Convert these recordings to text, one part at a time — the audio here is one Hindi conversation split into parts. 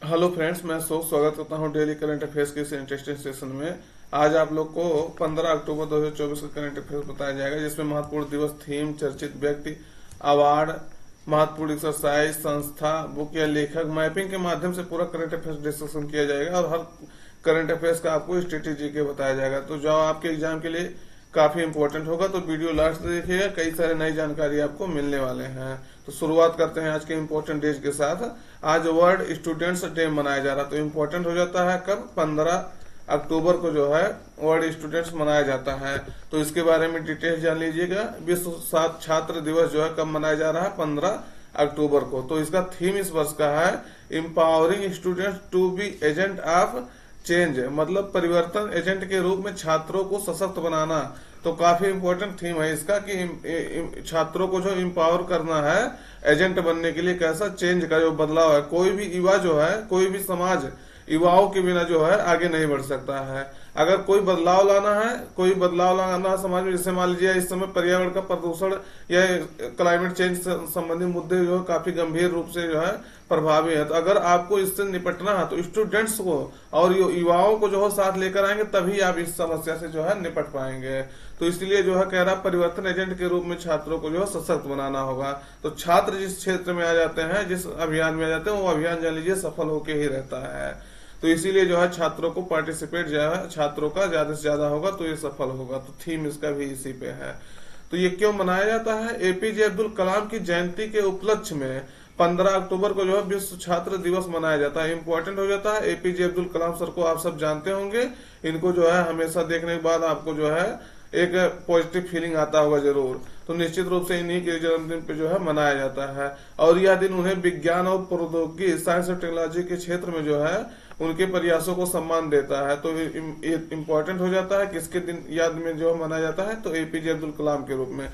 हेलो फ्रेंड्स, मैं स्वागत करता हूं डेली करंट अफेयर्स के इस इंटरेस्टिंग सेशन में। आज आप लोग को 15 अक्टूबर 2024 का करंट अफेयर्स बताया जाएगा, जिसमें महत्वपूर्ण दिवस, थीम, चर्चित व्यक्ति, अवार्ड, महत्वपूर्ण एक्सरसाइज, संस्था, बुक या लेखक, मैपिंग के माध्यम से पूरा करंट अफेयर्स डिस्कशन किया जाएगा और हर करंट अफेयर्स का आपको स्ट्रेटेजी के बताया जाएगा। तो जो आपके एग्जाम के लिए काफी इंपॉर्टेंट होगा, तो वीडियो लास्ट तक देखिएगा, कई सारे नई जानकारी आपको मिलने वाले हैं। तो शुरुआत करते हैं आज के इंपॉर्टेंट डेज के साथ। आज वर्ल्ड स्टूडेंट्स डे मनाया जा रहा है। तो इम्पोर्टेंट हो जाता है कब? 15 अक्टूबर को जो है वर्ल्ड स्टूडेंट्स मनाया जाता है। तो इसके बारे में डिटेल जान लीजिएगा। विश्व छात्र दिवस जो है कब मनाया जा रहा है? 15 अक्टूबर को। तो इसका थीम इस वर्ष का है empowering students to be agent of change, मतलब परिवर्तन एजेंट के रूप में छात्रों को सशक्त बनाना। तो काफी इंपॉर्टेंट थीम है इसका कि छात्रों को जो एम्पावर करना है एजेंट बनने के लिए, कैसा चेंज का जो बदलाव है। कोई भी युवा जो है, कोई भी समाज युवाओं के बिना जो है आगे नहीं बढ़ सकता है। अगर कोई बदलाव लाना है, कोई बदलाव लाना है समाज में, जैसे मान लीजिए इस समय पर्यावरण का प्रदूषण या क्लाइमेट चेंज से संबंधित मुद्दे जो है काफी गंभीर रूप से जो है प्रभावी है। तो अगर आपको इससे निपटना है तो स्टूडेंट्स को और युवाओं को जो है साथ लेकर आएंगे, तभी आप इस समस्या से जो है निपट पाएंगे। तो इसलिए जो है कह रहा परिवर्तन एजेंट के रूप में छात्रों को जो है सशक्त बनाना होगा। तो छात्र जिस क्षेत्र में आ जाते हैं, जिस अभियान में आ जाते हैं, वो अभियान जान लीजिए सफल होकर ही रहता है। तो इसीलिए जो है छात्रों को पार्टिसिपेट जो है छात्रों का ज्यादा से ज्यादा होगा तो ये सफल होगा। तो थीम इसका भी इसी पे है। तो ये क्यों मनाया जाता है? एपीजे अब्दुल कलाम की जयंती के उपलक्ष्य में 15 अक्टूबर को जो है विश्व छात्र दिवस मनाया जाता है। इंपॉर्टेंट हो जाता है। एपीजे अब्दुल कलाम सर को आप सब जानते होंगे। इनको जो है हमेशा देखने के बाद आपको जो है एक पॉजिटिव फीलिंग आता होगा जरूर। तो निश्चित रूप से इन्हीं के जन्मदिन पे जो है मनाया जाता है। और यह दिन उन्हें विज्ञान और प्रौद्योगिकी, साइंस और टेक्नोलॉजी के क्षेत्र में जो है उनके प्रयासों को सम्मान देता है। तो ये इम्पोर्टेंट हो जाता है किसके दिन याद में जो मनाया जाता है? तो एपीजे अब्दुल कलाम के रूप में,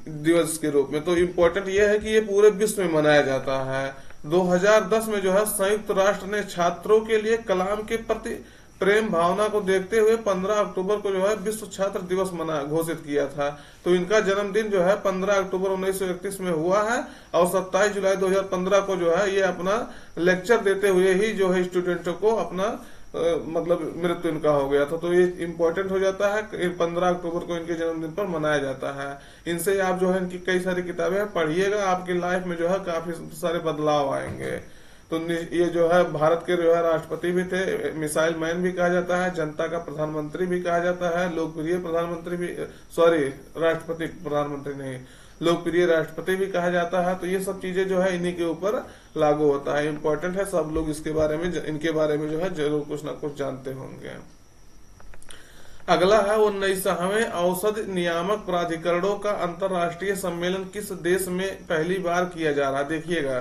दिवस के रूप में। तो इम्पोर्टेंट ये है कि ये पूरे विश्व में मनाया जाता है। 2010 में जो है संयुक्त राष्ट्र ने छात्रों के लिए कलाम के प्रति प्रेम भावना को देखते हुए 15 अक्टूबर को जो है विश्व छात्र दिवस मना घोषित किया था। तो इनका जन्मदिन जो है 15 अक्टूबर 1931 में हुआ है और 27 जुलाई 2015 को जो है ये अपना लेक्चर देते हुए ही जो है स्टूडेंटों को अपना मतलब मृत्यु इनका हो गया था। तो ये इम्पोर्टेंट हो जाता है। 15 अक्टूबर को इनके जन्मदिन पर मनाया जाता है। इनसे आप जो है इनकी कई सारी किताबें पढ़िएगा, आपकी लाइफ में जो है काफी सारे बदलाव आएंगे। तो ये जो है भारत के जो है राष्ट्रपति भी थे, मिसाइल मैन भी कहा जाता है, जनता का प्रधानमंत्री भी कहा जाता है, लोकप्रिय प्रधानमंत्री भी, सॉरी राष्ट्रपति, प्रधानमंत्री नहीं, लोकप्रिय राष्ट्रपति भी कहा जाता है। तो ये सब चीजें जो है इन्हीं के ऊपर लागू होता है। इम्पोर्टेंट है, सब लोग इसके बारे में, इनके बारे में जो है जरूर कुछ ना कुछ जानते होंगे। अगला है 19वें औषध नियामक प्राधिकरणों का अंतर्राष्ट्रीय सम्मेलन किस देश में पहली बार किया जा रहा है? देखिएगा,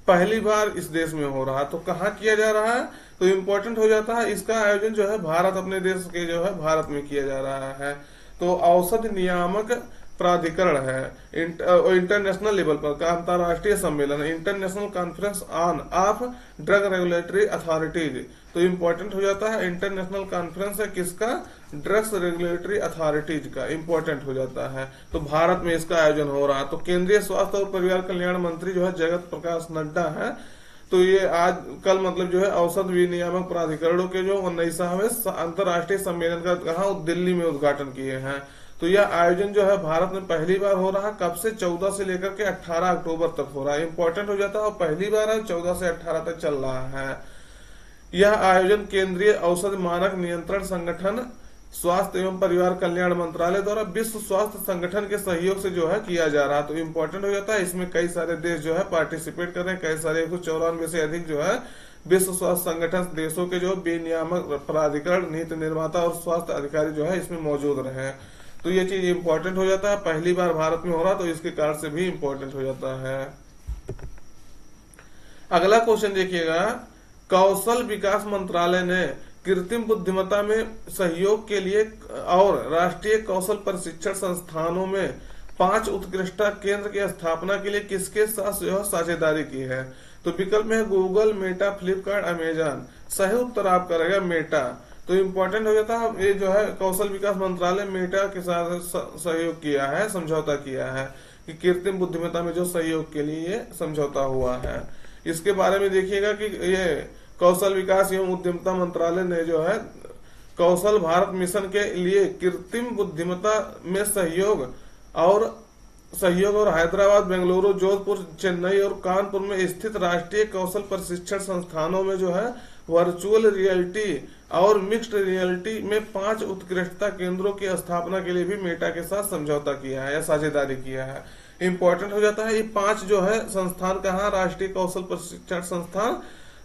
पहली बार इस देश में हो रहा है। तो कहाँ किया जा रहा है? तो इम्पोर्टेंट हो जाता है इसका आयोजन जो है भारत, अपने देश के जो है भारत में किया जा रहा है। तो औषध नियामक प्राधिकरण है, इंटरनेशनल लेवल पर का अंतर्राष्ट्रीय सम्मेलन है, international conference on off drug regulatory authorities. तो इम्पोर्टेंट हो जाता है इंटरनेशनल कॉन्फ्रेंस है किसका? ड्रग्स रेगुलेटरी अथॉरिटीज का इम्पोर्टेंट हो जाता है। तो भारत में इसका आयोजन हो रहा है। तो केंद्रीय स्वास्थ्य और परिवार कल्याण मंत्री जो है जगत प्रकाश नड्डा है। तो ये आज कल मतलब जो है औषध विनियामक प्राधिकरणों के जो 19वें अंतर्राष्ट्रीय सम्मेलन का कहा दिल्ली में उद्घाटन किए हैं। तो यह आयोजन जो है भारत में पहली बार हो रहा है। कब से? 14 से लेकर के 18 अक्टूबर तक हो रहा है। इंपॉर्टेंट हो जाता है और पहली बार है, 14 से 18 तक चल रहा है। यह आयोजन केंद्रीय औषध मानक नियंत्रण संगठन, स्वास्थ्य एवं परिवार कल्याण मंत्रालय द्वारा विश्व स्वास्थ्य संगठन के सहयोग से जो है किया जा रहा है। तो इम्पोर्टेंट हो जाता है, इसमें कई सारे देश जो है पार्टिसिपेट कर रहे हैं। कई सारे 194 से अधिक जो है विश्व स्वास्थ्य संगठन देशों के जो विनियामक प्राधिकरण, नीति निर्माता और स्वास्थ्य अधिकारी जो है इसमें मौजूद रहे। तो ये चीज इम्पोर्टेंट हो जाता है, पहली बार भारत में हो रहा, तो इसके कारण से भी इम्पोर्टेंट हो जाता है। अगला क्वेश्चन देखिएगा, कौशल विकास मंत्रालय ने कृत्रिम बुद्धिमत्ता में सहयोग के लिए और राष्ट्रीय कौशल प्रशिक्षण संस्थानों में 5 उत्कृष्टता केंद्र की स्थापना के लिए किसके साथ जो है साझेदारी की है? तो विकल्प में है गूगल, मेटा, फ्लिपकार्ट, अमेजन। सही उत्तर आपका रहेगा मेटा। तो इम्पोर्टेंट हो जाता है, ये जो है कौशल विकास मंत्रालय मेटा के साथ सहयोग किया है, समझौता किया है कि कृत्रिम बुद्धिमत्ता में जो सहयोग के लिए समझौता हुआ है। इसके बारे में देखिएगा कि ये कौशल विकास एवं उद्यमिता मंत्रालय ने जो है कौशल भारत मिशन के लिए कृत्रिम बुद्धिमत्ता में सहयोग और हैदराबाद, बेंगलुरु, जोधपुर, चेन्नई और कानपुर में स्थित राष्ट्रीय कौशल प्रशिक्षण संस्थानों में जो है वर्चुअल रियलिटी और मिक्स्ड रियलिटी में 5 उत्कृष्टता केंद्रों की स्थापना के लिए भी मेटा के साथ समझौता किया है या साझेदारी किया है। इंपॉर्टेंट हो जाता है ये 5 जो है संस्थान कहाँ, राष्ट्रीय कौशल प्रशिक्षण संस्थान।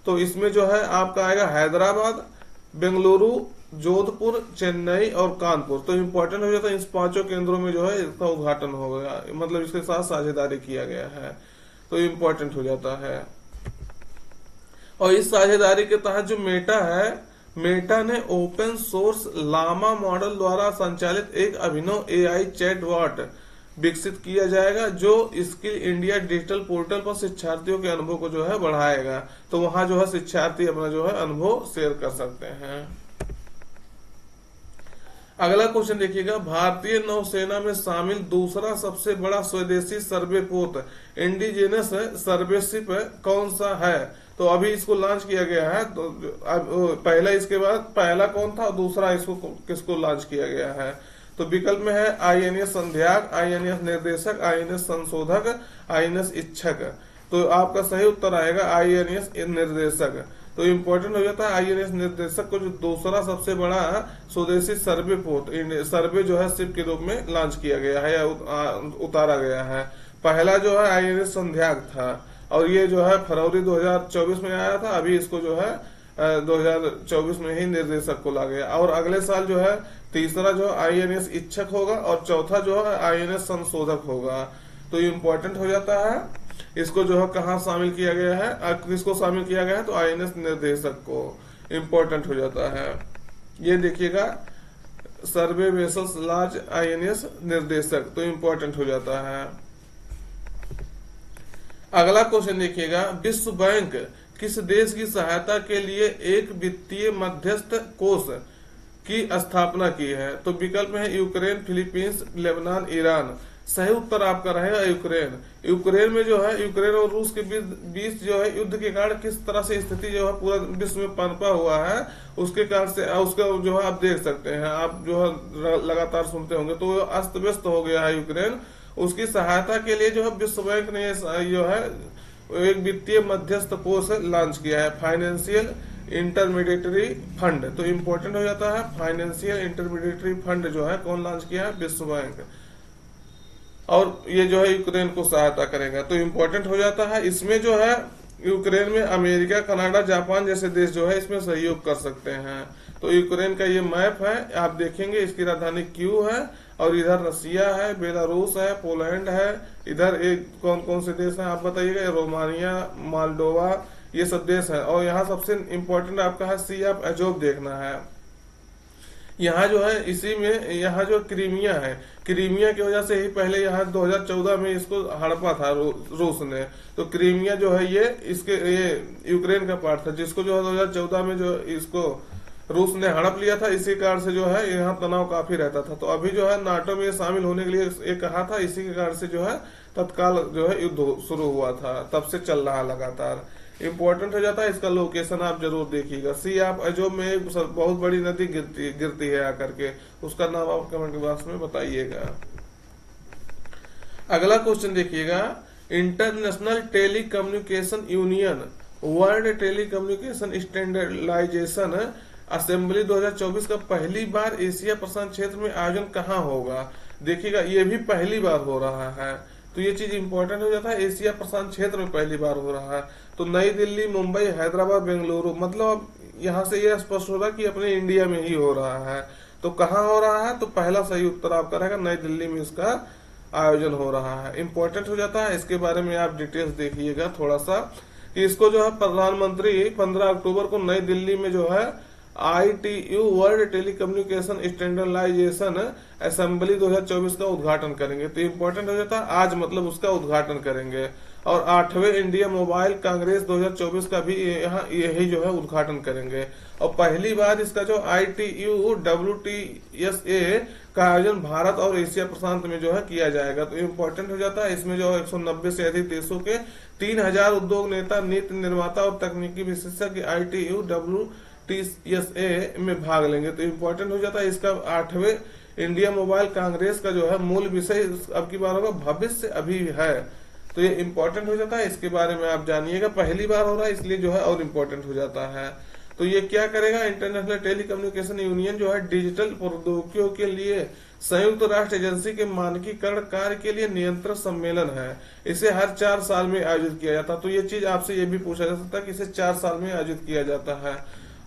तो इसमें जो है आपका आएगा हैदराबाद, बेंगलुरु, जोधपुर, चेन्नई और कानपुर। तो इम्पोर्टेंट हो जाता है, इस 5 केंद्रों में जो है इसका उद्घाटन हो गया, मतलब इसके साथ साझेदारी किया गया है, तो इम्पोर्टेंट हो जाता है। और इस साझेदारी के तहत जो मेटा है, मेटा ने ओपन सोर्स लामा मॉडल द्वारा संचालित एक अभिनव AI चैटबॉट विकसित किया जाएगा जो स्किल इंडिया डिजिटल पोर्टल पर शिक्षार्थियों के अनुभव को जो है बढ़ाएगा। तो वहां जो है शिक्षार्थी अपना जो है अनुभव शेयर कर सकते हैं। अगला क्वेश्चन देखिएगा, भारतीय नौसेना में शामिल दूसरा सबसे बड़ा स्वदेशी सर्वेपोत इंडिजिनस सर्वेशिप कौन सा है? तो अभी इसको लॉन्च किया गया है। तो पहला, इसके बाद पहला कौन था और दूसरा इसको किसको लॉन्च किया गया है? तो विकल्प में है INS संध्याक, INS निर्देशक, INS संशोधक, INS इच्छक। तो आपका सही उत्तर आएगा INS निर्देशक। तो इम्पोर्टेंट हो जाता है INS निर्देशक को जो दूसरा सबसे बड़ा स्वदेशी सर्वे जो है शिप के रूप में लॉन्च किया गया है या उतारा गया है। पहला जो है INS संध्याक था और ये जो है फरवरी 2024 में आया था। अभी इसको जो है 2024 में ही निर्देशक को ला गया। और अगले साल जो है तीसरा जो INS इच्छक होगा और चौथा जो है INS संशोधक होगा। तो इम्पोर्टेंट हो जाता है, इसको जो है कहाँ शामिल किया गया है, किसको शामिल किया गया है? तो INS निर्देशक को इम्पोर्टेंट हो जाता है। ये देखिएगा सर्वे वेसल्स लार्ज INS निर्देशक, तो इम्पोर्टेंट हो जाता है। अगला क्वेश्चन देखिएगा, विश्व बैंक किस देश की सहायता के लिए एक वित्तीय मध्यस्थ कोष की स्थापना की है? तो विकल्प है यूक्रेन, फिलीपींस, लेबनान, ईरान। सही उत्तर आपका रहेगा यूक्रेन। यूक्रेन में जो है यूक्रेन और रूस के बीच जो है युद्ध के कारण किस तरह से स्थिति जो है पूरा विश्व में पनपा हुआ है, उसके कारण से उसका जो है आप देख सकते हैं, आप जो है लगातार सुनते होंगे। तो अस्त व्यस्त हो गया है यूक्रेन। उसकी सहायता के लिए जो है विश्व बैंक ने जो है एक वित्तीय मध्यस्थ कोष लॉन्च किया है, फाइनेंशियल इंटरमीडिएटरी फंड। तो इम्पोर्टेंट हो जाता है फाइनेंशियल इंटरमीडिएटरी फंड जो है कौन लॉन्च किया है? विश्व बैंक। और ये जो है यूक्रेन को सहायता करेगा, तो इम्पोर्टेंट हो जाता है। इसमें जो है यूक्रेन में अमेरिका, कनाडा, जापान जैसे देश जो है इसमें सहयोग कर सकते हैं। तो यूक्रेन का ये मैप है, आप देखेंगे इसकी राजधानी क्यू है और इधर रसिया है, बेलारूस है, पोलैंड है, इधर एक कौन कौन से देश हैं आप बताइएगा? रोमानिया, मोल्डोवा, ये सब देश है। और यहाँ सबसे इम्पोर्टेंट आपका है सी ऑफ अजोब देखना है। यहाँ जो है इसी में यहाँ जो क्रीमिया है, क्रीमिया की वजह से ही पहले यहाँ 2014 में इसको हड़पा था रूस ने। तो क्रीमिया जो है ये यूक्रेन का पार्ट था, जिसको जो है 2014 में जो इसको रूस ने हड़प लिया था। इसी कारण से जो है यहाँ तनाव काफी रहता था। तो अभी जो है नाटो में शामिल होने के लिए ये कहा था, इसी के कारण से जो है तत्काल जो है युद्ध शुरू हुआ था, तब से चल रहा लगातार। इम्पोर्टेंट हो जाता है, इसका लोकेशन आप जरूर देखिएगा। सी ऑफ अजोब में एक बहुत बड़ी नदी गिरती है आकर के, उसका नाम आप कमेंट बॉक्स में बताइएगा। अगला क्वेश्चन देखिएगा, international telecommunication union world telecommunication standardization assembly 2024 का पहली बार एशिया प्रशांत क्षेत्र में आयोजन कहाँ होगा? देखिएगा ये भी पहली बार हो रहा है, तो ये चीज इंपॉर्टेंट हो जाता है। एशिया प्रशांत क्षेत्र में पहली बार हो रहा है। तो नई दिल्ली, मुंबई, हैदराबाद, बेंगलुरु, मतलब यहाँ से ये स्पष्ट हो रहा है कि अपने इंडिया में ही हो रहा है। तो कहाँ हो रहा है? तो पहला सही उत्तर आपका रहेगा नई दिल्ली में इसका आयोजन हो रहा है। इंपॉर्टेंट हो जाता है, इसके बारे में आप डिटेल्स देखिएगा थोड़ा सा कि इसको जो है प्रधानमंत्री 15 अक्टूबर को नई दिल्ली में जो है ITU world telecommunication standardization assembly 2024 का उद्घाटन करेंगे। तो इम्पोर्टेंट हो जाता है आज, मतलब उसका उद्घाटन करेंगे। और 8वें इंडिया मोबाइल कांग्रेस 2024 का भी यहाँ यही जो है उद्घाटन करेंगे। और पहली बार इसका जो ITU WTSA का आयोजन भारत और एशिया प्रशांत में जो है किया जाएगा। तो इम्पोर्टेंट हो जाता है। इसमें जो 190 से अधिक देशों के 3000 उद्योग नेता, नीति निर्माता और तकनीकी विशेषज्ञ ITU WTSA में भाग लेंगे। तो इम्पोर्टेंट हो जाता है। इसका 8वें इंडिया मोबाइल कांग्रेस का जो है मूल विषय अब की बार होगा भविष्य अभी है। तो ये इम्पोर्टेंट हो जाता है। इसके बारे में आप जानिएगा, पहली बार हो रहा है इसलिए जो है और इम्पोर्टेंट हो जाता है। तो ये क्या करेगा, इंटरनेशनल टेलीकम्युनिकेशन यूनियन जो है डिजिटल प्रौद्योगिकियों के लिए संयुक्त राष्ट्र एजेंसी के मानकीकरण कार्य के लिए नियंत्रण सम्मेलन है। इसे हर 4 साल में आयोजित किया जाता है। तो ये चीज आपसे ये भी पूछा जा सकता है कि इसे 4 साल में आयोजित किया जाता है।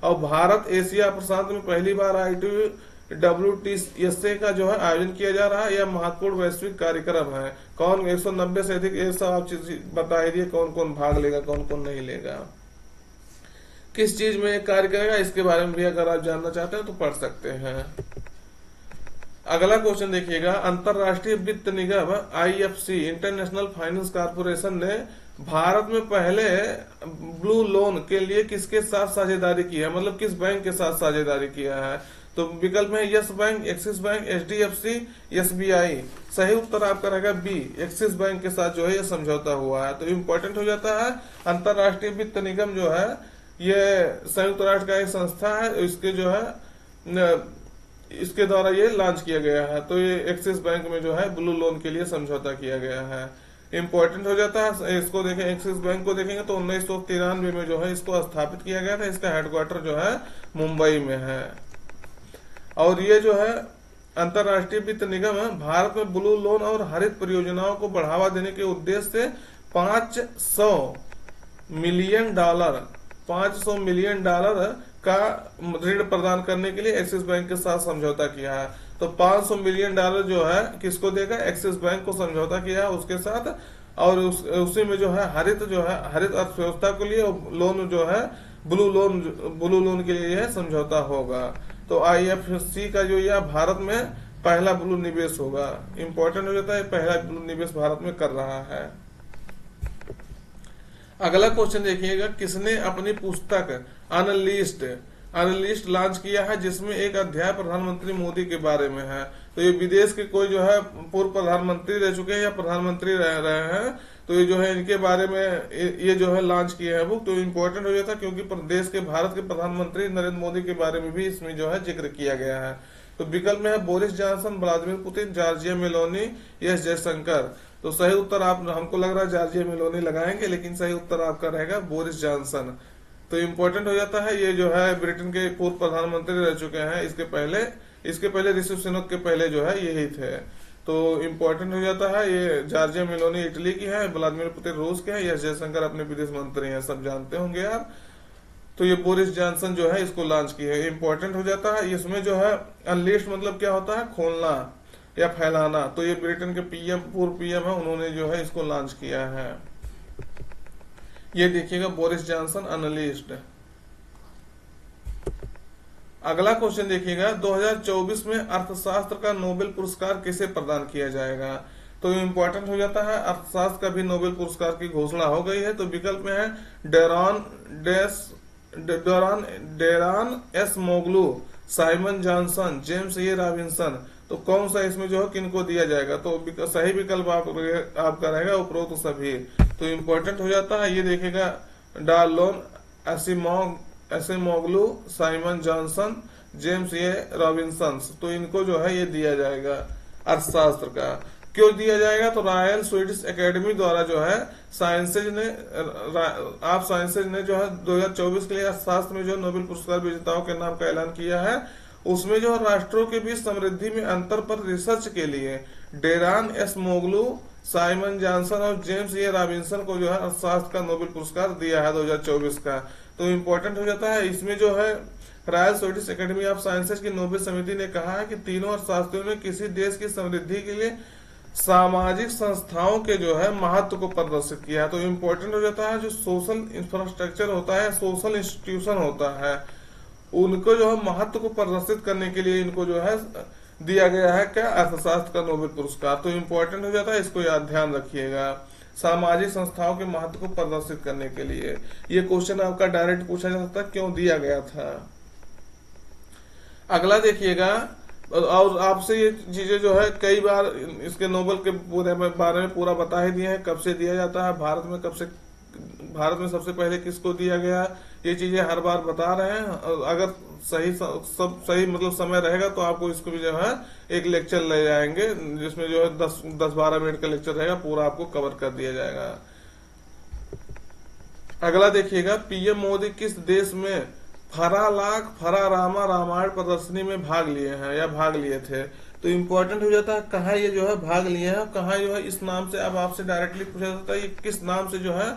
और भारत एशिया प्रशांत में पहली बार ITU WTSA का जो है आयोजन किया जा रहा है। यह महत्वपूर्ण वैश्विक कार्यक्रम है। कौन 190 से अधिक, ये सब आप चीज बता ही दिए, कौन कौन भाग लेगा, कौन कौन नहीं लेगा, किस चीज में कार्य करेगा, इसके बारे में भी अगर आप जानना चाहते हैं तो पढ़ सकते हैं। अगला क्वेश्चन देखिएगा, अंतरराष्ट्रीय वित्त निगम IFC इंटरनेशनल फाइनेंस कॉर्पोरेशन ने भारत में पहले ब्लू लोन के लिए किसके साथ साझेदारी की है, मतलब किस बैंक के साथ साझेदारी किया है। तो विकल्प में yes bank, axis bank, HDFC, SBI। सही उत्तर आपका रहेगा बी, एक्सिस बैंक के साथ जो है ये समझौता हुआ है। तो इम्पोर्टेंट हो जाता है। अंतरराष्ट्रीय वित्त निगम जो है ये संयुक्त राष्ट्र का एक संस्था है, इसके जो है इसके द्वारा ये लॉन्च किया गया है। तो ये एक्सिस बैंक में जो है ब्लू लोन के लिए समझौता किया गया है। इम्पोर्टेंट हो जाता है। इसको देखें, एक्सिस बैंक को देखेंगे तो 1993 में जो है इसको स्थापित किया गया था। इसका हेडक्वार्टर जो है मुंबई में है। और ये जो है अंतरराष्ट्रीय वित्त निगम है, भारत में ब्लू लोन और हरित परियोजनाओं को बढ़ावा देने के उद्देश्य से $500 मिलियन का ऋण प्रदान करने के लिए एक्सिस बैंक के साथ समझौता किया है। तो $500 मिलियन जो है किसको देगा, एक्सिस बैंक को समझौता किया है उसके साथ। और उसी में जो है हरित अर्थव्यवस्था के लिए लोन जो है ब्लू लोन के लिए समझौता होगा। तो IFC का जो यह भारत में पहला ब्लू निवेश होगा। इंपॉर्टेंट हो जाता है, पहला ब्लू निवेश भारत में कर रहा है। अगला क्वेश्चन देखिएगा, किसने अपनी पुस्तक अनलिस्ट लॉन्च किया है, जिसमें एक अध्याय प्रधानमंत्री मोदी के बारे में है। तो ये विदेश के कोई जो है पूर्व प्रधानमंत्री रह चुके हैं या प्रधानमंत्री रह रहे हैं, तो ये जो है इनके बारे में ये जो है लॉन्च किया है बुक। तो इम्पोर्टेंट हो जाता है क्योंकि देश के भारत के प्रधानमंत्री नरेंद्र मोदी के बारे में भी इसमें जो है जिक्र किया गया है। तो विकल्प में है Boris Johnson, Vladimir Putin, Giorgia Meloni, S Jaishankar. तो सही उत्तर आप, हमको लग रहा है जॉर्जिया मेलोनी लगाएंगे, लेकिन सही उत्तर आपका रहेगा बोरिस जॉनसन। तो इम्पोर्टेंट हो जाता है, ये जो है ब्रिटेन के पूर्व प्रधानमंत्री रह चुके हैं। इसके पहले ऋषि सुनक के पहले जो है यही थे। तो इम्पोर्टेंट हो जाता है, ये जॉर्जिया मेलोनी इटली की है, व्लादिमीर पुतिन रूस के हैं, एस जयशंकर अपने विदेश मंत्री हैं, सब जानते होंगे आप। तो ये बोरिस जॉनसन जो है इसको लॉन्च की है। इम्पोर्टेंट हो जाता है। इसमें जो है अनलिस्ट मतलब क्या होता है, खोलना या फैलाना। तो ये ब्रिटेन के पूर्व PM है, उन्होंने जो है इसको लॉन्च किया है। ये देखिएगा बोरिस जॉनसन अनलिस्ट। अगला क्वेश्चन देखिएगा, 2024 में अर्थशास्त्र का नोबेल पुरस्कार किसे प्रदान किया जाएगा। तो इम्पोर्टेंट हो जाता है, अर्थशास्त्र का भी नोबेल पुरस्कार की घोषणा हो गई है। तो विकल्प में है Daron Acemoglu, Simon Johnson, James A Robinson. तो कौन सा इसमें जो है किनको दिया जाएगा। तो सही विकल्प आपका रहेगा उपरोक्त सभी। तो इम्पोर्टेंट हो जाता है, ये देखेगा Daron Acemoglu, Simon Johnson, James A Robinson. तो इनको जो है ये दिया जाएगा अर्थशास्त्र का। क्यों दिया जाएगा, तो रॉयल स्वीडिश एकेडमी द्वारा जो है साइंसेज ने जो है 2024 के लिए अर्थशास्त्र में जो नोबेल पुरस्कार विजेताओं के नाम का ऐलान किया है। उसमें जो राष्ट्रों के बीच समृद्धि में अंतर पर रिसर्च के लिए डेरान एस मोगलू, साइमन जॉनसन और जेम्स ए रॉबिन्सन को जो है अर्थशास्त्र का नोबेल पुरस्कार दिया है 2024 का। तो इम्पोर्टेंट हो जाता है, इसमें जो है royal Swedish academy of sciences की नोबेल समिति ने कहा है कि तीनों अर्थशास्त्रियों ने किसी देश की समृद्धि के लिए सामाजिक संस्थाओं के जो है महत्व को प्रदर्शित किया है। तो इम्पोर्टेंट हो जाता है, जो सोशल इंफ्रास्ट्रक्चर होता है, सोशल इंस्टीट्यूशन होता है, उनको जो है महत्व को प्रदर्शित करने के लिए इनको जो है दिया गया है क्या, अर्थशास्त्र का नोबेल पुरस्कार। तो इम्पोर्टेंट हो जाता है, इसको याद ध्यान रखिएगा। सामाजिक संस्थाओं के महत्व को प्रदर्शित करने के लिए। ये क्वेश्चन आपका डायरेक्ट पूछा जा सकता है, क्यों दिया गया था। अगला देखिएगा, और आपसे ये चीजें जो है कई बार इसके नोबेल के पूरे बारे में पूरा बता ही दिए हैं, कब से दिया जाता है, भारत में सबसे पहले किसको दिया गया, ये चीजें हर बार बता रहे हैं। और अगर सब सही मतलब समय रहेगा तो आपको इसको भी जो है एक लेक्चर ले जाएंगे, जिसमें जो है 10-12 मिनट का लेक्चर रहेगा, पूरा आपको कवर कर दिया जाएगा। अगला देखिएगा, पीएम मोदी किस देश में फरारामा रामायण प्रदर्शनी में भाग लिए हैं या भाग लिए थे। तो इम्पोर्टेंट हो जाता है कहाँ ये जो है भाग लिए हैं, कहाँ जो है इस नाम से अब आपसे डायरेक्टली पूछा जाता है ये किस नाम से जो है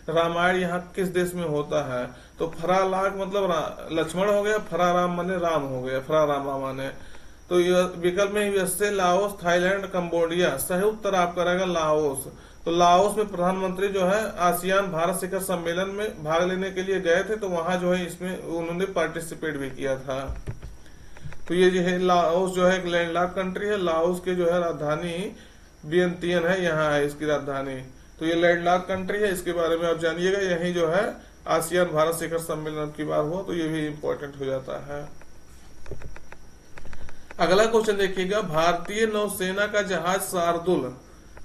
रामायण यहाँ किस देश में होता है। तो फरालाग मतलब लक्ष्मण हो गया, फराराम माने राम हो गया, फरारामा माने। तो विकल्प में यूएसए, लाओस, थाईलैंड, कंबोडिया। सही उत्तर आपका रहेगा लाओस। तो लाओस में प्रधानमंत्री जो है आसियान भारत शिखर सम्मेलन में भाग लेने के लिए गए थे, तो वहां जो है इसमें उन्होंने पार्टिसिपेट भी किया था। तो ये जो है लाओस जो है एक लैंडलॉक कंट्री है। लाओस के जो है राजधानी वियंतियन है, यहाँ है इसकी राजधानी। तो ये लैंडलॉक कंट्री है, इसके बारे में आप जानिएगा। यही जो है आसियान भारत शिखर सम्मेलन की बात हो तो ये भी इम्पोर्टेंट हो जाता है। अगला क्वेश्चन देखिएगा, भारतीय नौसेना का जहाज शार्दुल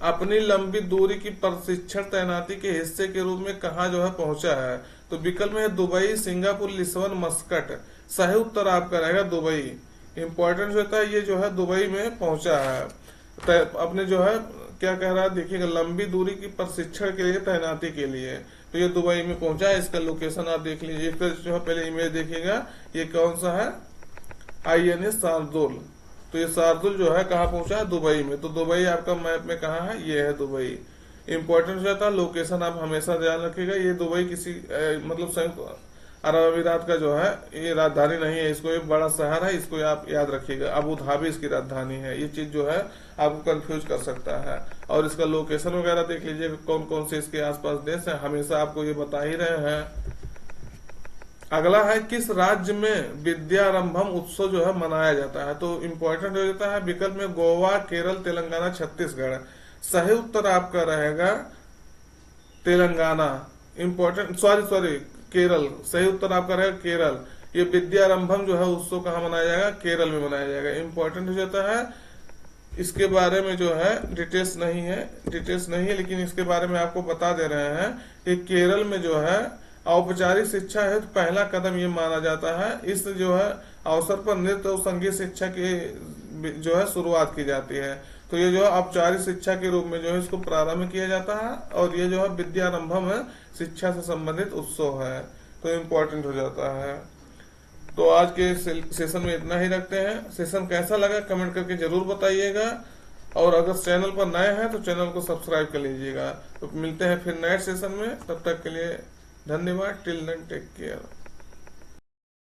अपनी लंबी दूरी की प्रशिक्षण तैनाती के हिस्से के रूप में कहाँ जो है पहुंचा है। तो विकल्प में है दुबई, सिंगापुर, लिस्बन, मस्कट। सही उत्तर आपका रहेगा दुबई। इंपॉर्टेंट होता है ये जो है दुबई में पहुंचा है, अपने जो है क्या कह रहा है देखिएगा, लंबी दूरी की प्रशिक्षण के लिए तैनाती के लिए। तो ये दुबई में पहुंचा है, इसका लोकेशन आप देख लीजिए। इसका जो है पहले इमेज देखिएगा, ये कौन सा है, INS शार्दुल। तो ये शार्दुल जो है कहाँ पहुंचा है, दुबई में। तो दुबई आपका मैप में कहाँ है, ये है दुबई। इंपॉर्टेंट रहता है लोकेशन, आप हमेशा ध्यान रखिएगा। ये दुबई किसी मतलब संयुक्त अरब अमीरात का जो है ये राजधानी नहीं है, इसको एक बड़ा शहर है, इसको आप याद रखिएगा। अबू धाबी इसकी राजधानी है। ये चीज जो है आपको कंफ्यूज कर सकता है। और इसका लोकेशन वगैरह देख लीजिए, कौन कौन से इसके आसपास देश है, हमेशा आपको ये बता ही रहे हैं। अगला है, किस राज्य में विद्यारंभम उत्सव जो है मनाया जाता है। तो इम्पोर्टेंट हो जाता है विकल्प में गोवा, केरल, तेलंगाना, छत्तीसगढ़। सही उत्तर आपका रहेगा तेलंगाना। Important sorry Kerala. सही उत्तर आपका रहेगा केरल। ये विद्यारंभम जो है उत्सव कहाँ मनाया जाएगा, केरल में मनाया जाएगा। इम्पोर्टेंट हो जाता है, इसके बारे में जो है डिटेल्स नहीं है, लेकिन इसके बारे में आपको बता दे रहे हैं कि केरल में जो है औपचारिक शिक्षा है तो पहला कदम ये माना जाता है। इस जो है अवसर पर नृत्य और संगीत शिक्षा की जो है शुरुआत की जाती है। तो ये जो है औपचारिक शिक्षा के रूप में जो है इसको प्रारंभ किया जाता है, और ये जो है विद्यारंभम है, शिक्षा से संबंधित उत्सव है। तो इम्पोर्टेंट हो जाता है। तो आज के सेशन में इतना ही रखते हैं। सेशन कैसा लगा कमेंट करके जरूर बताइएगा, और अगर चैनल पर नए हैं तो चैनल को सब्सक्राइब कर लीजिएगा। तो मिलते हैं फिर नेक्स्ट सेशन में, तब तक के लिए धन्यवाद। Till then take care.